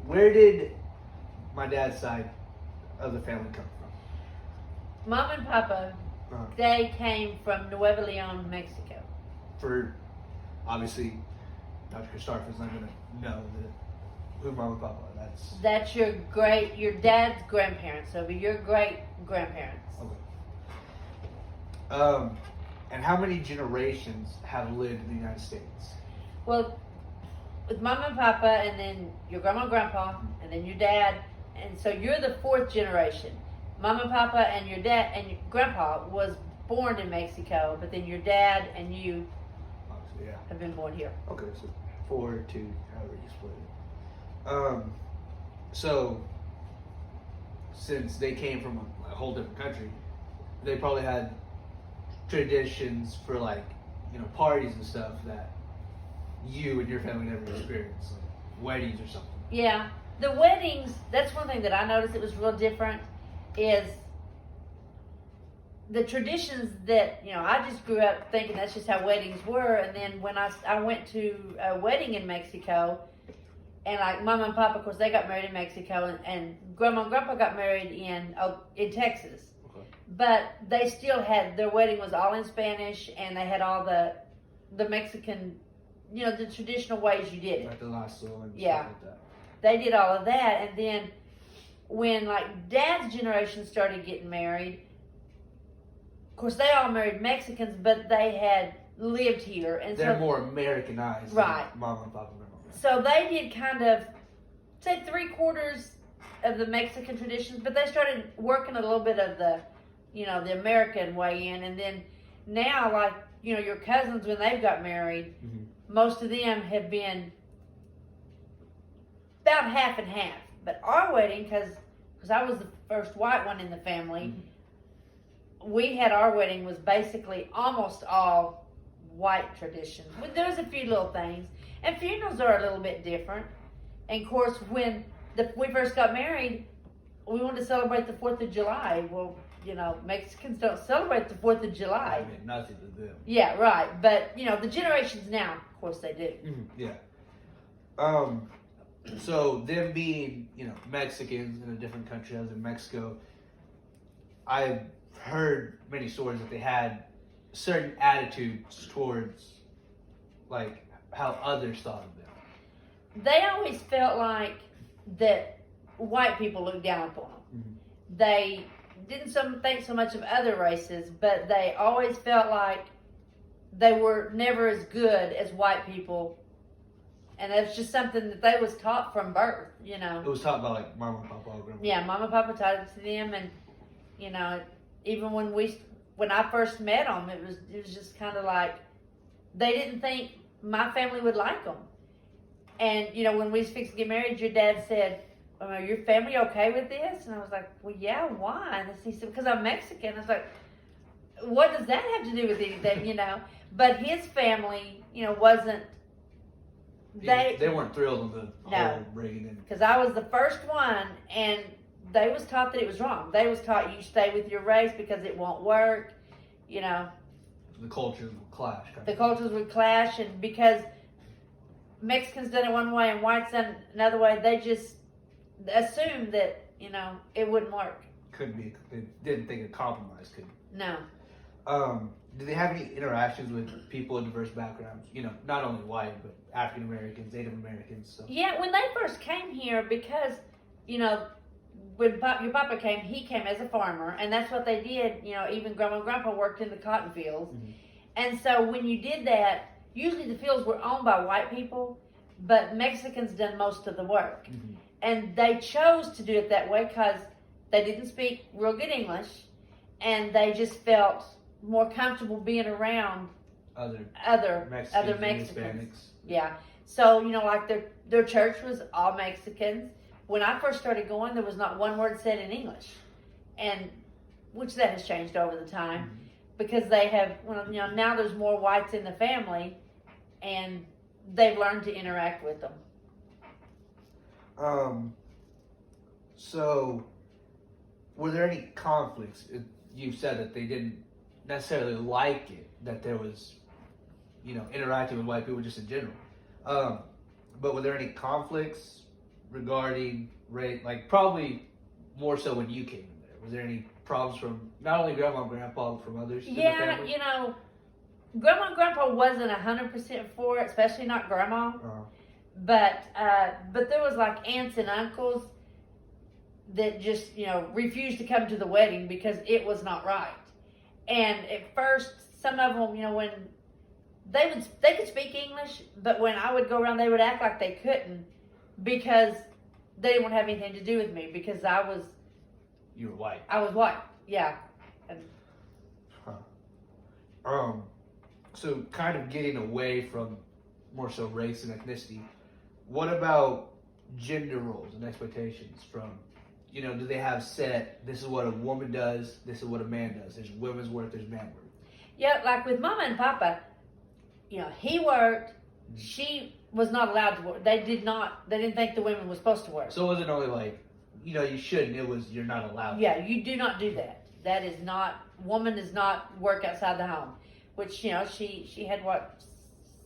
where did my dad's side of the family come from? Mom and Papa, they came from Nuevo Leon, Mexico. For obviously, Dr. Christopher's not going to know who Mom and Papa are. That's your dad's grandparents. So your great grandparents. Okay. And how many generations have lived in the United States? Well, with Mom and Papa, and then your grandma and grandpa, and then your dad, and so you're the fourth generation. Mom and Papa and your dad and your grandpa was born in Mexico, but then your dad and you have been born here. Okay, so 4, 2, however you split it. So since they came from a whole different country, they probably had traditions for parties and stuff that you and your family never experienced, like weddings or something. Yeah, the weddings. That's one thing that I noticed. It was real different. Is the traditions that I just grew up thinking that's just how weddings were, and then when I went to a wedding in Mexico, and like Mama and Papa, of course, they got married in Mexico, and Grandma and Grandpa got married in Texas. Okay. But they still had their wedding was all in Spanish, and they had all the Mexican, the traditional ways you did it. Like the lasso and Yeah. stuff like that. They did all of that, and then when Dad's generation started getting married, of course they all married Mexicans, but they had lived here, and they're so more Americanized, right? Than Mom and Papa. So they did kind of say 3/4 of the Mexican traditions, but they started working a little bit of the American way in, and then now your cousins when they've got married, most of them have been about half and half. But our wedding, because I was the first white one in the family, we had our wedding was basically almost all white tradition. There was a few little things, and funerals are a little bit different. And of course, when we first got married, we wanted to celebrate the 4th of July. Well, Mexicans don't celebrate the 4th of July. I mean, nothing to them. Yeah, right. But the generations now, of course, they do. Yeah. So them being, Mexicans in a different country, I was in Mexico, I've heard many stories that they had certain attitudes towards, how others thought of them. They always felt like that white people looked down upon them. They didn't think so much of other races, but they always felt like they were never as good as white people. And that's just something that they was taught from birth, It was taught by Mama and Papa. Grandma. Yeah, Mama and Papa taught it to them, and even when I first met them, it was just kind of like they didn't think my family would like them. And when we was fixing to get married, your dad said, "Are your family okay with this?" And I was like, "Well, yeah, why?" And he said, "Because I'm Mexican." I was like, "What does that have to do with anything?" But his family, wasn't. They weren't thrilled with the whole bringing in. Because I was the first one, and they was taught that it was wrong. They was taught you stay with your race because it won't work. The cultures would clash. The cultures would clash, and because Mexicans done it one way and whites done another way, they just assumed that it wouldn't work. Couldn't be. They didn't think a compromise could. No. Did they have any interactions with people of diverse backgrounds? Not only white, but African Americans, Native Americans. So. Yeah, when they first came here, because when your papa came, he came as a farmer, and that's what they did. Even Grandma and Grandpa worked in the cotton fields, and so when you did that, usually the fields were owned by white people, but Mexicans done most of the work, and they chose to do it that way because they didn't speak real good English, and they just felt more comfortable being around other Mexicans. Hispanics. Yeah. So, their church was all Mexicans. When I first started going, there was not one word said in English. And which that has changed over the time because they have now there's more whites in the family and they've learned to interact with them. So were there any conflicts? You said that they didn't necessarily like it, that there was, interacting with white people just in general. But were there any conflicts regarding race? Like probably more so when you came in there. Was there any problems from not only grandma and grandpa, from others? In the Yeah, family? you know, grandma and grandpa wasn't 100% for it, especially not grandma. But there was like aunts and uncles that just, you know, refused to come to the wedding because it was not right. And at first, some of them, you know, when they could speak English, but when I would go around, they would act like they couldn't because they didn't want to have anything to do with me because You were white. I was white. Yeah. So kind of getting away from more so race and ethnicity, what about gender roles and expectations from, you know, do they have set, this is what a woman does, this is what a man does, there's women's work, there's man work? Yeah, like with Mama and Papa, you know, he worked, she was not allowed to work. They didn't think the women were supposed to work. So it wasn't only like, you know, you shouldn't, it was, you're not allowed. Yeah, you do not do that. That is not, woman does not work outside the home. Which, you know, she had what,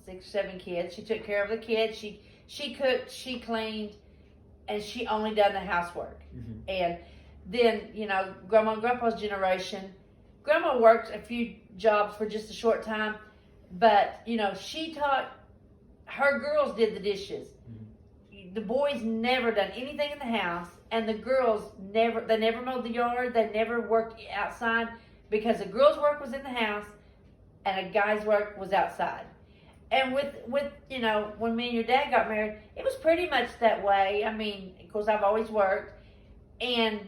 6, 7 kids. She took care of the kids. She cooked, she cleaned, and she only done the housework. Mm-hmm. And then, you know, Grandma and Grandpa's generation, Grandma worked a few jobs for just a short time, but, you know, she taught, her girls did the dishes. Mm-hmm. The boys never done anything in the house, and the girls never mowed the yard, they never worked outside, because the girls' work was in the house, and a guy's work was outside. And with you know, when me and your dad got married, it was pretty much that way. I mean, of course, I've always worked, and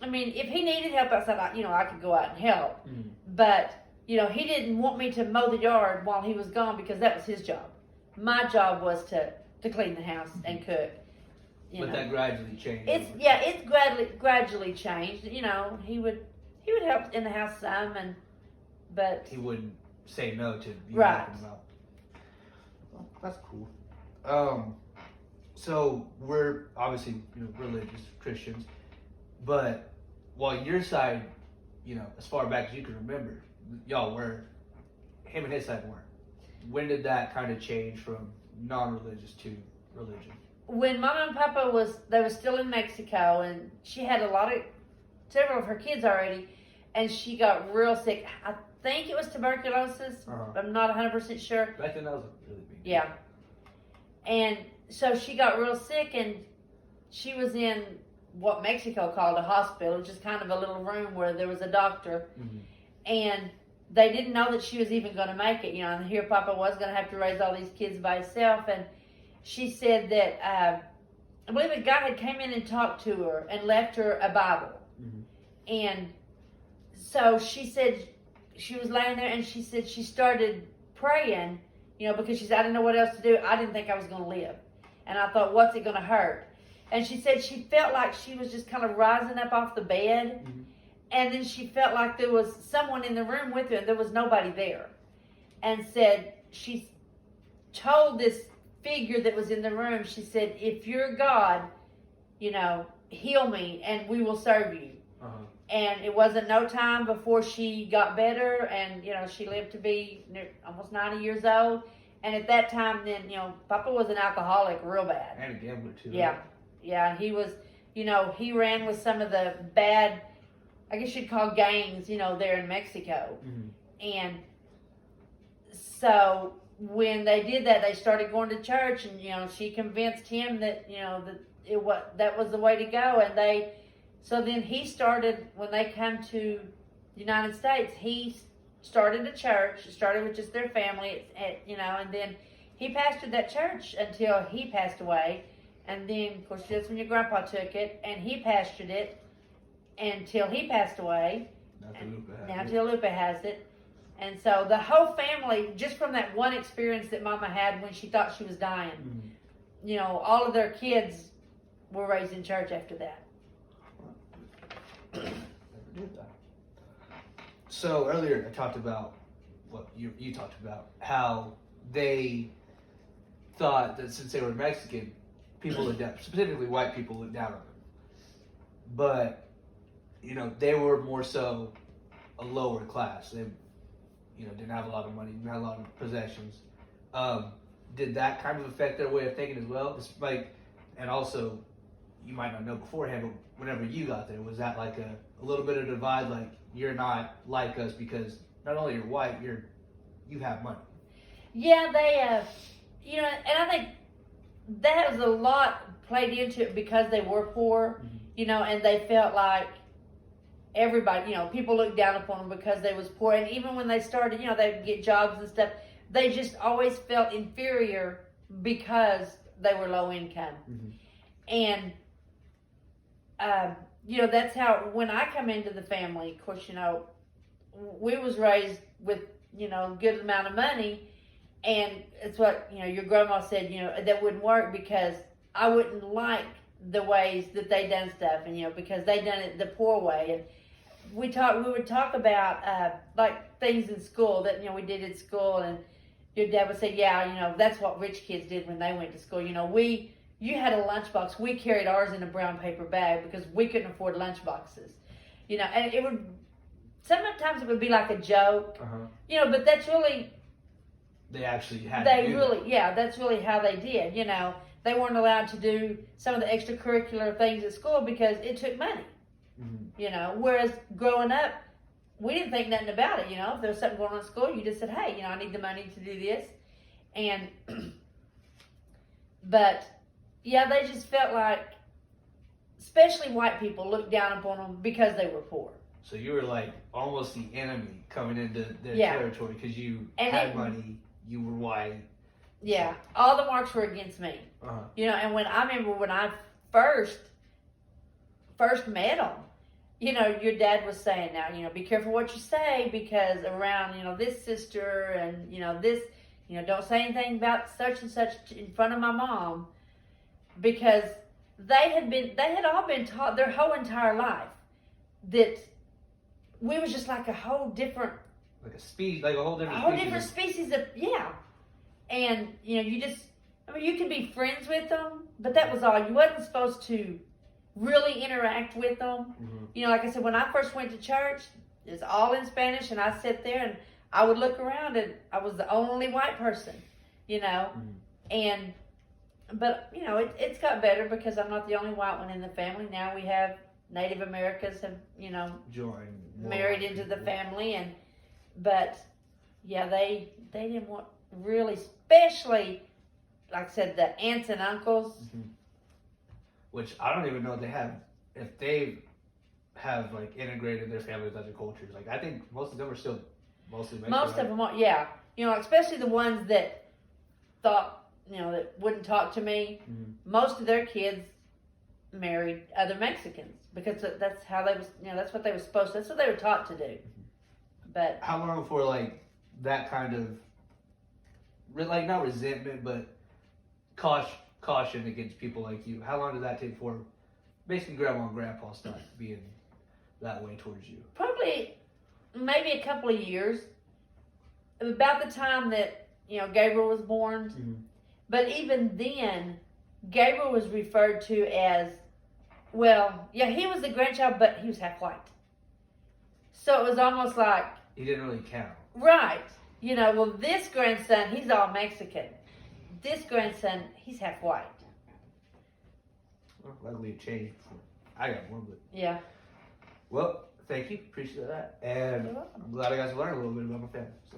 I mean, if he needed help outside, I could go out and help. Mm-hmm. But you know, he didn't want me to mow the yard while he was gone because that was his job. My job was to clean the house and cook. But that gradually changed. It's gradually changed. You know, he would help in the house some, but he wouldn't say no to you right. Helping him out. Well, that's cool. So we're obviously, you know, religious Christians, but while your side, you know, as far back as you can remember, y'all were, him and his side weren't. When did that kind of change from non-religious to religion? When Mama and Papa they were still in Mexico, and she had several of her kids already, and she got real sick. I think it was tuberculosis. I'm not 100% sure. Back then that was really big. Yeah. And so she got real sick, and she was in what Mexico called a hospital, which is kind of a little room where there was a doctor. Mm-hmm. And they didn't know that she was even going to make it, you know, and here Papa was going to have to raise all these kids by himself. And she said that, I believe a guy had came in and talked to her and left her a Bible. Mm-hmm. And so she said, she was laying there, and she said she started praying, you know, because she said, I didn't know what else to do. I didn't think I was going to live. And I thought, what's it going to hurt? And she said she felt like she was just kind of rising up off the bed. Mm-hmm. And then she felt like there was someone in the room with her, and there was nobody there. And said, she told this figure that was in the room, she said, if you're God, you know, heal me and we will serve you. Uh-huh. And it wasn't no time before she got better, and, you know, she lived to be almost 90 years old. And at that time, then, you know, Papa was an alcoholic real bad. And a gambler, too. Yeah. Right? Yeah, he was, you know, he ran with some of the bad, I guess you'd call gangs, you know, there in Mexico. Mm-hmm. And so when they did that, they started going to church, and, you know, she convinced him that, you know, that was the way to go. And so then he started, when they come to the United States, he started a church. It started with just their family, you know, and then he pastored that church until he passed away. And then, of course, that's when your grandpa took it, and he pastored it until he passed away. Now till Lupe has it. And so the whole family, just from that one experience that Mama had when she thought she was dying, mm-hmm. you know, all of their kids were raised in church after that. So earlier I talked about what you talked about, how they thought that since they were Mexican, people looked down, specifically white people looked down on them. But, you know, they were more so a lower class. They, you know, didn't have a lot of money, didn't have a lot of possessions. Did that kind of affect their way of thinking as well? It's like, And also, you might not know beforehand, but whenever you got there, was that like a little bit of divide? Like, you're not like us because not only you're white, you have money. Yeah, they, you know, and I think that was a lot played into it because they were poor, you know, and they felt like everybody, you know, people looked down upon them because they was poor. And even when they started, you know, they'd get jobs and stuff, they just always felt inferior because they were low income. And, you know, that's how, when I come into the family, of course, you know, we was raised with, you know, a good amount of money. And it's what, you know, your grandma said, you know, that wouldn't work because I wouldn't like the ways that they done stuff. And, you know, because they done it the poor way. And we would talk about, like, things in school that, you know, we did at school. And your dad would say, yeah, you know, that's what rich kids did when they went to school. You know, you had a lunchbox. We carried ours in a brown paper bag because we couldn't afford lunchboxes. You know, and it would, sometimes it would be like a joke, you know, but that's really, they actually had they to do really, that. yeah, that's really how they did, you know. They weren't allowed to do some of the extracurricular things at school because it took money, you know. Whereas growing up, we didn't think nothing about it, you know. If there was something going on at school, you just said, hey, you know, I need the money to do this. And, but, yeah, they just felt like, especially white people, looked down upon them because they were poor. So you were like almost the enemy coming into their Yeah. territory because you And had money, you were white. Yeah, all the marks were against me. You know, and when I remember when I first met them, you know, your dad was saying, now, you know, be careful what you say because around, you know, this sister and, you know, this, you know, don't say anything about such and such in front of my mom because they had all been taught their whole entire life that we was just like a whole different, like a whole different species of, yeah. And, you know, you could be friends with them, but that was all. You wasn't supposed to really interact with them. You know, like I said, when I first went to church, it's all in Spanish, and I sit there and I would look around, and I was the only white person, you know. But, you know, it's got better because I'm not the only white one in the family. Now we have Native Americans have, you know, married into the family, but yeah, they didn't want really, especially, like I said, the aunts and uncles. Which I don't even know if they have like integrated their family with other cultures. Like, I think most of them are still mostly Mexican. Most of them are, yeah. You know, especially the ones that thought, you know, that wouldn't talk to me. Most of their kids married other Mexicans because that's how they was, you know, that's what they were supposed to, that's what they were taught to do. But how long before like that kind of, like, not resentment, but caution against people like you, how long did that take before basically grandma and grandpa started being that way towards you? Probably maybe a couple of years. About the time that, you know, Gabriel was born. But even then, Gabriel was referred to as, well, yeah, he was the grandchild, but he was half white. So it was almost like, he didn't really count. Right. You know, well, this grandson, he's all Mexican. This grandson, he's half white. Well, luckily it changed. I got one, but Yeah. well, thank you, appreciate that, and You're welcome. I'm glad I got to learn a little bit about my family. So.